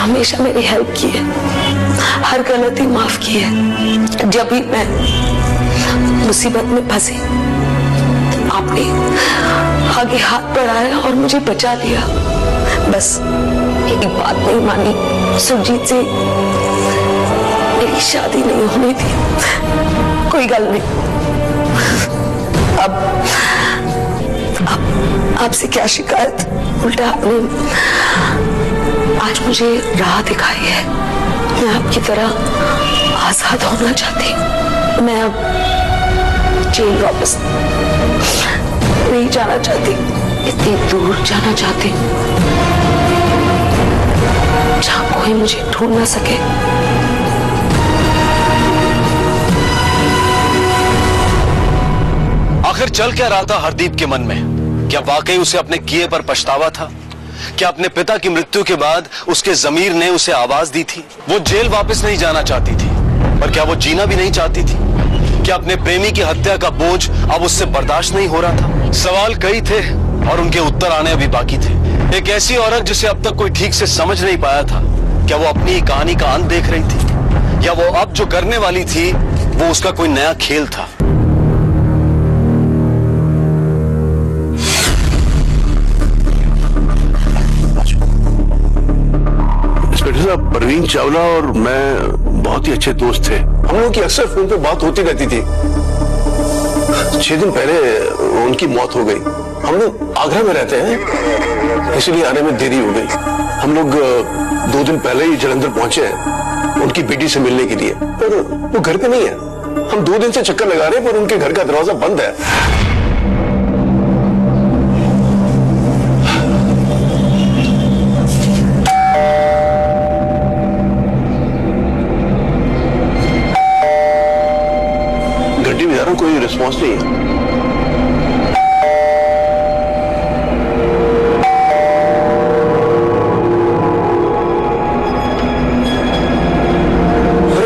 हमेशा मेरी हेल्प की है, हर गलती माफ की है। जब भी मैं मुसीबत में फंसी आपने आगे हाथ बढ़ाया और मुझे बचा लिया। बस एक बात नहीं मानी, सुरजीत से मेरी शादी नहीं होनी थी। कोई गल नहीं, अब आपसे क्या शिकायत, उल्टा आपने आज मुझे राह दिखाई है। मैं आपकी तरह आजाद होना चाहती हूँ। मैं अब जेल वापस नहीं जाना चाहती, इतनी दूर जाना चाहती हूँ जहां कोई मुझे ढूंढ ना सके। आखिर चल क्या रहा था हरदीप के मन में? क्या वाकई उसे अपने किए पर पछतावा था? क्या अपने पिता की मृत्यु के बाद उसके जमीर ने उसे आवाज दी थी? वो जेल वापस नहीं जाना चाहती थी, पर क्या वो जीना भी नहीं चाहती थी? क्या अपने प्रेमी की हत्या का बोझ अब उससे बर्दाश्त नहीं हो रहा था? सवाल कई थे और उनके उत्तर आने अभी बाकी थे। एक ऐसी औरत जिसे अब तक कोई ठीक से समझ नहीं पाया था, क्या वो अपनी कहानी का अंत देख रही थी, या वो अब जो करने वाली थी वो उसका कोई नया खेल था? परवीन चावला और मैं बहुत ही अच्छे दोस्त थे। हम लोगों की अक्सर फोन पे बात होती रहती थी। 6 दिन पहले उनकी मौत हो गई। हम लोग आगरा में रहते हैं, इसलिए आने में देरी हो गई। हम लोग 2 दिन पहले ही जलंधर पहुंचे हैं उनकी बेटी से मिलने के लिए, पर वो घर पे नहीं है। हम 2 दिन से चक्कर लगा रहे हैं, पर उनके घर का दरवाजा बंद है। कोई रिस्पॉन्स नहीं है।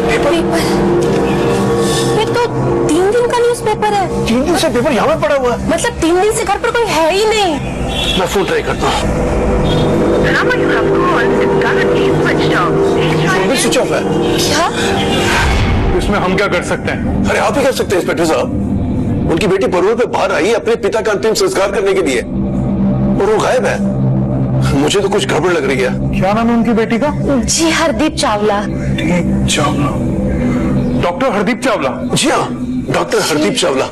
पेपर ये तो 3 दिन का न्यूज़ पेपर है। 3 दिन से पेपर यहाँ पे पड़ा हुआ है? मतलब 3 दिन से घर पर कोई है ही नहीं। मैं फोन ट्राई करता हूँ। फोन भी स्विच ऑफ है। क्या? इसमें हम क्या कर सकते हैं? अरे आप ही कर सकते हैं इंस्पेक्टर साहब। उनकी बेटी परोल पे बाहर आई अपने पिता का अंतिम संस्कार करने के लिए, और वो गायब है। मुझे तो कुछ गड़बड़ लग रही है। क्या नाम है उनकी बेटी का? जी हरदीप चावला। चावला, डॉक्टर हरदीप चावला? जी हाँ, डॉक्टर हरदीप चावला।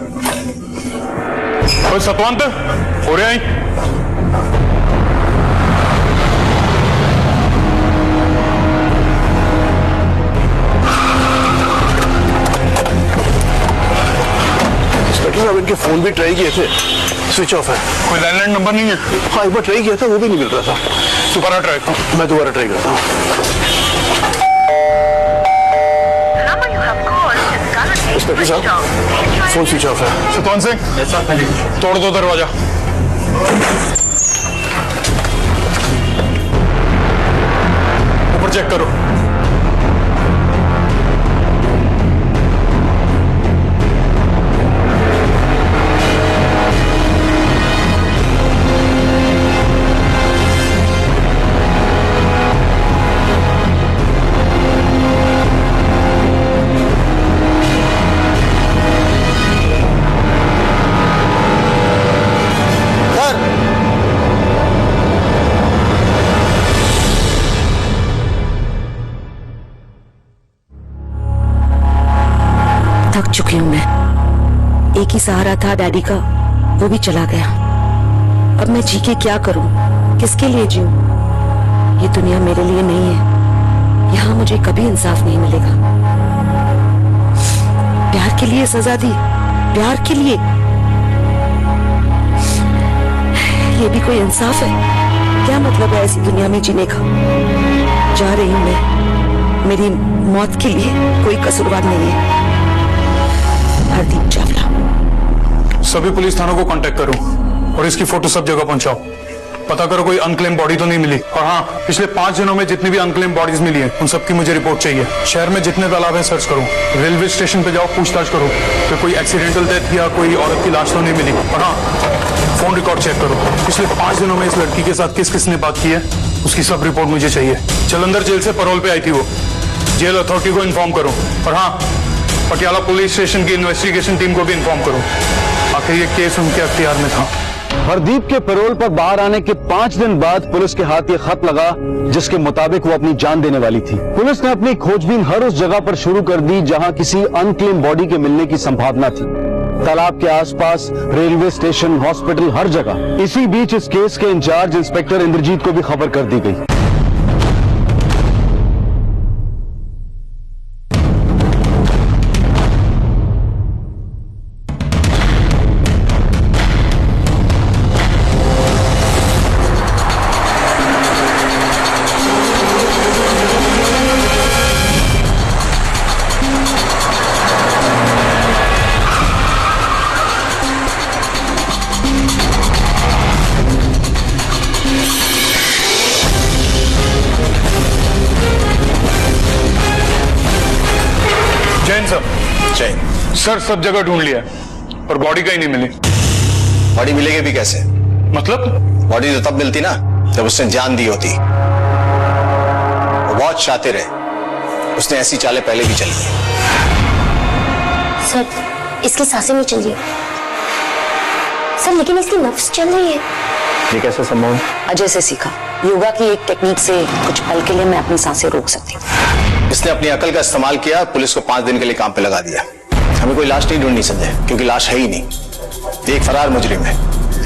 सतवंत हो रहे हैं? अब इनके फोन भी ट्राई किए थे, स्विच ऑफ है। कोई लैंडलाइन नंबर नहीं है? हाँ, एक बार ट्राई किया था, वो भी नहीं मिल रहा था। दोबारा ट्राई करो। मैं दोबारा ट्राई करता हूँ। इंस्पेक्टर साहब, फोन स्विच ऑफ है। सतवंत सिंह, तोड़ दो दरवाजा। ऊपर चेक करो। थक चुकी हूं मैं। एक ही सहारा था डैडी का, वो भी चला गया। अब मैं जी के क्या करूं, किसके लिए जीऊं? ये दुनिया मेरे लिए नहीं है। यहाँ मुझे कभी इंसाफ नहीं मिलेगा। प्यार के लिए सजा दी, प्यार के लिए। ये भी कोई इंसाफ है? क्या मतलब है ऐसी दुनिया में जीने का? जा रही हूं मैं। मेरी मौत के लिए कोई कसूरवार नहीं है। हरदीप चावला। सभी पुलिस थानों को कांटेक्ट करो और इसकी फोटो सब जगह पहुंचाओ। पता करो कोई अनक्लेम बॉडी तो नहीं मिली। और हाँ, पिछले 5 दिनों में जितनी भी अनक्लेम बॉडीज मिली है उन सबकी मुझे रिपोर्ट चाहिए। शहर में जितने तालाब हैं सर्च करो। रेलवे स्टेशन पे जाओ, पूछताछ करो कि कोई एक्सीडेंटल डेथ या कोई औरत की लाश तो नहीं मिली। और हाँ, फोन रिकॉर्ड चेक करो। पिछले 5 दिनों में इस लड़की के साथ किस किसने बात की है उसकी सब रिपोर्ट मुझे चाहिए। जालंधर जेल से पैरोल पे आई थी वो। जेल अथॉरिटी को इन्फॉर्म करो और हाँ, पटियाला पुलिस स्टेशन की इन्वेस्टिगेशन टीम को भी इन्फॉर्म करो। आखिर ये केस उनके अख्तियार में था। हरदीप के पैरोल पर बाहर आने के 5 दिन बाद पुलिस के हाथ ये खत लगा जिसके मुताबिक वो अपनी जान देने वाली थी। पुलिस ने अपनी खोजबीन हर उस जगह पर शुरू कर दी जहां किसी अनक्लेम बॉडी के मिलने की संभावना थी। तालाब के आसपास, रेलवे स्टेशन, हॉस्पिटल, हर जगह। इसी बीच इस केस के इंचार्ज इंस्पेक्टर इंद्रजीत को भी खबर कर दी गई। सर सब जगह ढूंढ लिया और बॉडी कहीं नहीं मिली। बॉडी मिलेगी भी कैसे? मतलब? बॉडी तो तब मिलती ना जब उसने जान दी होती। वो बहुत शातिर है, उसने ऐसी चालें पहले भी चली है। सर इसकी सांसें नहीं चल रही सर, लेकिन इसकी नफ्स चल रही है। ये कैसे संभव है? अजय से सीखा। योगा की एक टेक्निक से कुछ पल के लिए मैं अपनी सांसें रोक सकती हूँ। इसने अपनी अकल का इस्तेमाल किया, पुलिस को 5 दिन के लिए काम पे लगा दिया। हमें कोई लाश नहीं ढूंढनी संजय, क्योंकि लाश है ही नहीं। ये एक फरार मुजरिम है।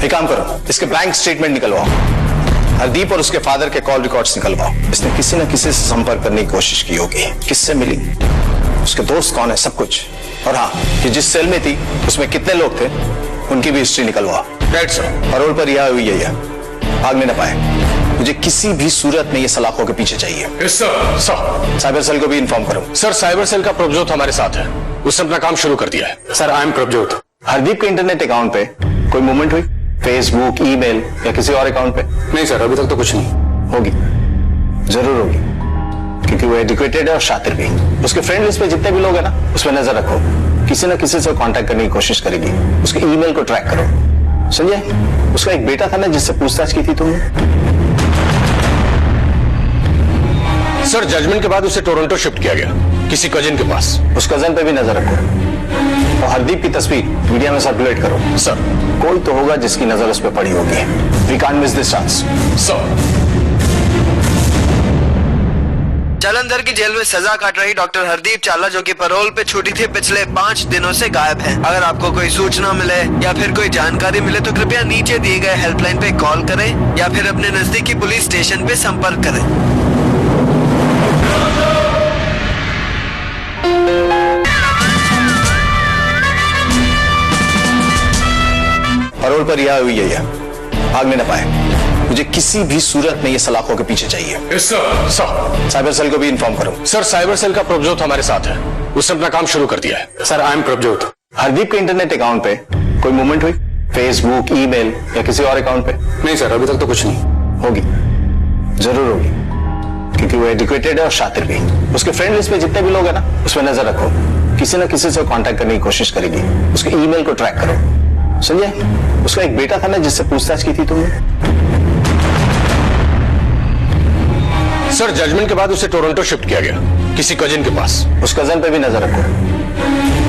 एक काम करो, इसके बैंक स्टेटमेंट निकलवाओ, हरदीप और उसके फादर के कॉल रिकॉर्ड्स निकलवाओ। इसने किसी न किसी से संपर्क करने की कोशिश की होगी। किससे मिली, उसके दोस्त कौन है, सब कुछ। और हाँ, कि जिस सेल में थी उसमें कितने लोग थे उनकी भी हिस्ट्री निकलवाओ। Right sir. पैरोल पर रिहा हुई है, भागने न पाए। मुझे किसी भी सूरत में ये सलाखों के पीछे चाहिए। Yes sir. Sir cyber cell को भी इन्फॉर्म करो। सर साइबर सेल का प्रभजोत हमारे साथ है, उसने अपना काम शुरू कर दिया है। Sir I am Prabhjot. Hardeep के इंटरनेट अकाउंट पे कोई मूवमेंट हुई? फेसबुक, ईमेल या किसी और अकाउंट पे? नहीं सर, अभी तक तो कुछ नहीं। होगी, जरूर होगी, क्योंकि वो एजुकेटेड है और शातिर भी। उसके फ्रेंड लिस्ट पे जितने भी लोग हैं ना, उसमें नजर रखो। किसी न किसी से कांटेक्ट करने की कोशिश करेगी। उसके ईमेल को ट्रैक करो। संजय, उसका एक बेटा था ना जिससे पूछताछ की थी तुमने? सर जजमेंट के बाद उसे टोरंटो शिफ्ट किया गया, किसी कजिन के पास। उस कजन पे भी नजर रखो और हरदीप की तस्वीर मीडिया में सर्कुलेट करो। सर कोई तो होगा जिसकी नजर उस पर पड़ी होगी। We can't miss this chance. Sir Jalandhar की जेल में सजा काट रही डॉक्टर हरदीप चावला, जो कि पैरोल पे छुट्टी थी, पिछले 5 दिनों से गायब है। अगर आपको कोई सूचना मिले या फिर कोई जानकारी मिले तो कृपया नीचे दिए गए हेल्पलाइन पे कॉल करें या फिर अपने नजदीकी पुलिस स्टेशन पे संपर्क करें। पैरोल पर रिहा हुई है, भागने न पाए। मुझे किसी भी सूरत में ये सलाखों के पीछे चाहिए। Yes sir. Sir cyber cell को भी इन्फॉर्म करो। सर साइबर सेल का प्रभजोत हमारे साथ है, उसने अपना काम शुरू कर दिया है। Sir I am Prabhjot. Hardeep के इंटरनेट अकाउंट पे कोई मूवमेंट हुई? फेसबुक, ईमेल या किसी और अकाउंट पे? नहीं सर, अभी तक तो कुछ नहीं। होगी, जरूर होगी, क्योंकि वो एजुकेटेड है और शातिर भी। उसके फ्रेंड लिस्ट पे जितने भी लोग हैं ना, उसमें नजर रखो। किसी न किसी से कांटेक्ट करने की कोशिश करेगी। उसके ईमेल को ट्रैक करो। संजय, उसका एक बेटा था ना जिससे पूछताछ की थी तुमने? सर जजमेंट के बाद उसे टोरंटो शिफ्ट किया गया, किसी कजिन के पास। उस कजन पे भी नजर रखो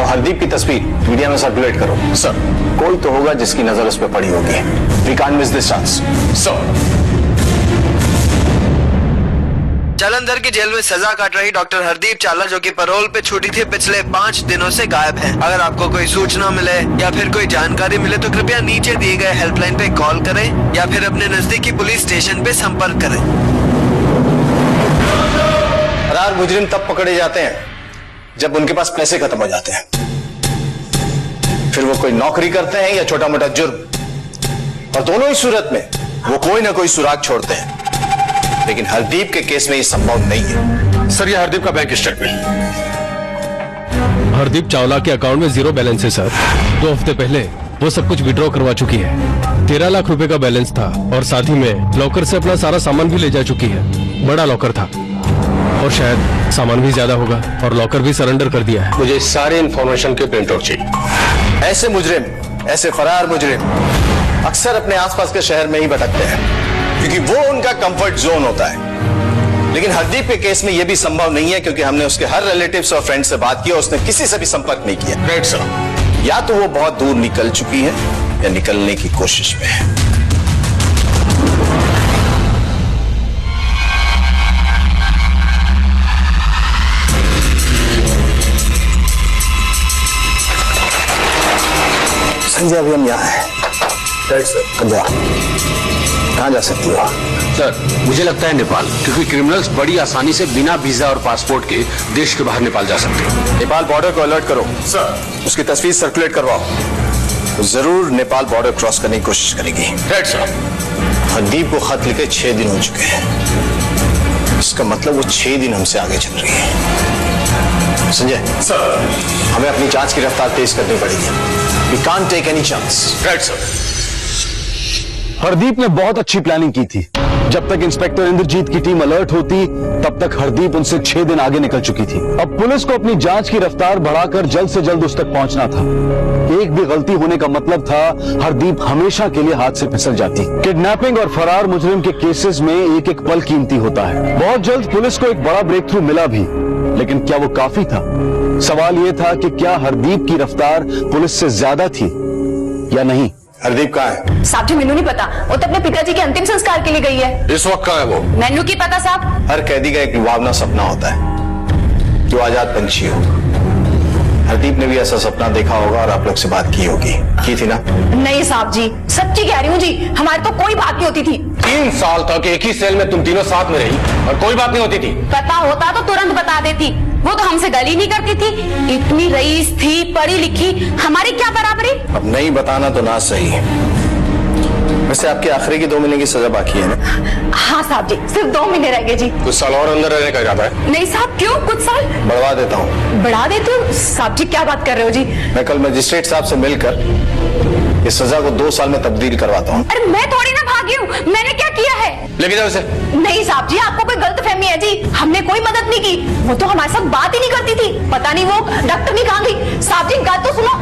और हरदीप की तस्वीर मीडिया में सर्कुलेट करो। सर कोई तो होगा जिसकी नजर उस पर पड़ी होगी। We can't miss this chance. Sir Jalandhar की जेल में सजा काट रही डॉक्टर हरदीप चावला, जो कि पैरोल पे छुट्टी थी, पिछले 5 दिनों से गायब है। अगर आपको कोई सूचना मिले या फिर कोई जानकारी मिले तो कृपया नीचे दिए गए हेल्पलाइन पे कॉल करें या फिर अपने नजदीकी पुलिस स्टेशन पे संपर्क करें। फरार मुजरिम तब पकड़े जाते हैं जब उनके पास पैसे खत्म हो जाते हैं। फिर वो कोई नौकरी करते हैं या छोटा मोटा जुर्म, और दोनों ही सूरत में वो कोई ना कोई सुराग छोड़ते हैं। लेकिन हरदीप के केस में ये संभव नहीं है। सर ये हरदीप का बैंक स्टेटमेंट। हरदीप चावला के अकाउंट में 0 बैलेंस है सर। 2 हफ्ते पहले वो सब कुछ विड्रॉ करवा चुकी है। 13 लाख रुपए का बैलेंस था और साथ ही में लॉकर से अपना सारा सामान भी ले जा चुकी है। बड़ा लॉकर था और शायद सामान भी ज्यादा होगा और लॉकर भी सरेंडर कर दिया है। मुझे सारे इंफॉर्मेशन के प्रिंट आउट चाहिए। ऐसे मुजरिम, ऐसे फरार मुजरिम अक्सर अपने आसपास के शहर में ही भटकते हैं, क्योंकि क्योंकि वो उनका कंफर्ट जोन होता है। लेकिन हरदीप के केस में यह भी संभव नहीं है, क्योंकि हमने उसके हर रिलेटिव्स और फ्रेंड से बात की और उसने किसी से भी संपर्क नहीं किया। Right sir. या तो वो बहुत दूर निकल चुकी है या निकलने की कोशिश में है। संजय, अभी हम यहाँ हैं। Right sir. कहाँ जा सकती हो? सर, मुझे लगता है नेपाल, क्योंकि क्रिमिनल्स बड़ी आसानी से बिना वीजा और पासपोर्ट के देश के बाहर नेपाल जा सकते हैं। नेपाल बॉर्डर को अलर्ट करो सर। उसकी तस्वीर सर्कुलेट करवाओ। तो जरूर नेपाल बॉर्डर क्रॉस करने की कोशिश करेगी। Right sir. हरदीप को खत लिखे 6 दिन हो चुके हैं। इसका मतलब वो 6 दिन हमसे आगे चल रही है। संजय सर। हमें अपनी जांच की रफ्तार तेज करनी पड़ेगी। We can't take any chance. Right sir. Hardeep ने बहुत अच्छी प्लानिंग की थी। जब तक इंस्पेक्टर इंद्रजीत की टीम अलर्ट होती, तब तक हरदीप उनसे 6 दिन आगे निकल चुकी थी। अब पुलिस को अपनी जांच की रफ्तार बढ़ाकर जल्द से जल्द उस तक पहुंचना था। एक भी गलती होने का मतलब था हरदीप हमेशा के लिए हाथ से फिसल जाती। किडनैपिंग और फरार मुजरिम के केसेस में एक एक पल कीमती होता है। बहुत जल्द पुलिस को एक बड़ा ब्रेक थ्रू मिला भी, लेकिन क्या वो काफी था? सवाल यह था कि क्या हरदीप की रफ्तार पुलिस से ज्यादा थी या नहीं। हरदीप कहाँ है? साहब जी, मैनू नहीं पता। वो तो अपने पिताजी के अंतिम संस्कार के लिए गई है। इस वक्त कहाँ है वो? मैनू की पता साहब। हर कैदी का एक लुभावना सपना होता है जो आजाद पंछी हो। हरदीप ने भी ऐसा सपना देखा होगा और आप लोग से बात की होगी। की थी ना? नहीं साहब जी, सच्ची कह रही हूँ जी, हमारी तो कोई बात नहीं होती थी। 3 साल तक एक ही सेल में तुम तीनों साथ में रही और कोई बात नहीं होती थी। पता होता तो तुरंत बता देती। वो तो हमसे गली नहीं करती थी। इतनी रईस थी, पढ़ी लिखी, हमारी क्या बराबरी। अब नहीं बताना तो ना सही। वैसे आपके आखिरी की 2 महीने की सजा बाकी है ना? हाँ साहब जी, सिर्फ 2 महीने रह गए जी। कुछ साल और अंदर रहने का इरादा है? नहीं साहब, क्यों? कुछ साल बढ़वा देता हूँ। बढ़ा देते हो? साहब जी क्या बात कर रहे हो जी? मैं कल मजिस्ट्रेट साहब से मिलकर इस सजा को 2 साल में तब्दील करवाता हूँ। अरे मैं थोड़ी ना भागी हूँ, मैंने क्या किया है? लेके जाओ उसे। नहीं साहब जी, आपको कोई गलतफहमी है जी। हमने कोई मदद नहीं की। वो तो हमारे साथ बात ही नहीं करती थी। पता नहीं वो डॉक्टर नहीं कहाँ गई। साहब जी बात तो सुनो।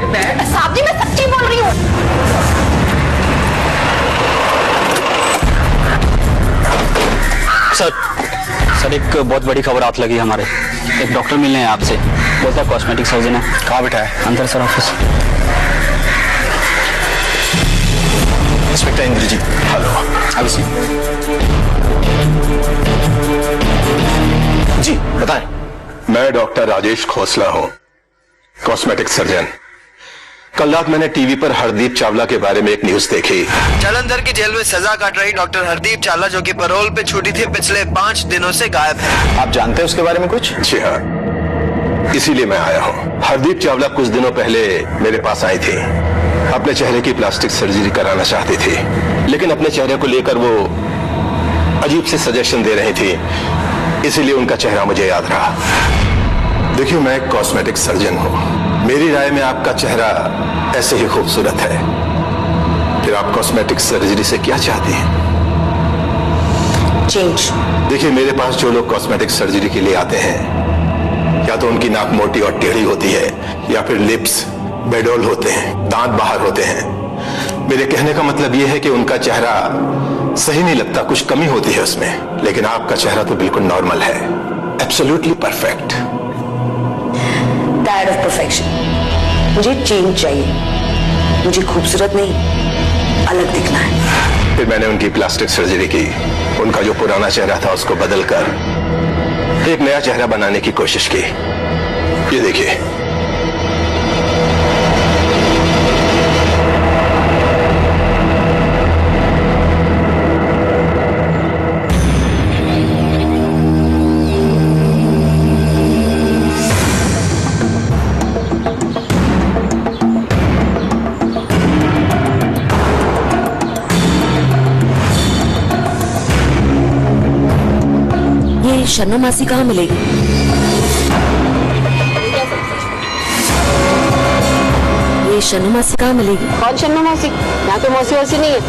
साहब जी मैं सच्ची बोल रही हूँ। सर एक बहुत बड़ी खबर हाथ लगी हमारे। एक डॉक्टर मिलने हैं आपसे, बोलता कॉस्मेटिक सर्जन है। कहाँ बैठा है? अंदर sir office. Inspector Indrajeet. Hello. अभी जी बताएं। मैं डॉक्टर राजेश खोसला हूं, कॉस्मेटिक सर्जन। कल रात मैंने टीवी पर हरदीप चावला के बारे में एक न्यूज देखी। जालंधर की जेल में सजा काट रही डॉक्टर हरदीप चावला, जो कि पैरोल पे छूटी थी, पिछले 5 दिनों से गायब है। आप जानते हैं उसके बारे में कुछ? जी हाँ, इसीलिए मैं आया हूँ। हरदीप चावला कुछ दिनों पहले मेरे पास आई थी। अपने चेहरे की प्लास्टिक सर्जरी कराना चाहती थी, लेकिन अपने चेहरे को लेकर वो अजीब से सजेशन दे रही थी, इसीलिए उनका चेहरा मुझे याद रहा। देखिए, मैं एक कॉस्मेटिक सर्जन हूँ। मेरी राय में आपका चेहरा ऐसे ही खूबसूरत है। फिर आप कॉस्मेटिक सर्जरी से क्या चाहती हैं? चेंज। देखिए, मेरे पास जो लोग कॉस्मेटिक सर्जरी के लिए आते हैं, या तो उनकी नाक मोटी और टेढ़ी होती है, या फिर लिप्स बेडोल होते हैं, दांत बाहर होते हैं। मेरे कहने का मतलब यह है कि उनका चेहरा सही नहीं लगता, कुछ कमी होती है उसमें। लेकिन आपका चेहरा तो बिल्कुल नॉर्मल है, absolutely perfect. Tired of perfection. मुझे चेंज चाहिए। मुझे खूबसूरत नहीं, अलग दिखना है। फिर मैंने उनकी प्लास्टिक सर्जरी की। उनका जो पुराना चेहरा था उसको बदलकर एक नया चेहरा बनाने की कोशिश की। ये देखिए। शर्मा मासी कहाँ मिलेगी? ये शर्मा मासी कहाँ मिलेगी? कौन शर्मा मासी? यहाँ तो मौसी वैसी नहीं है।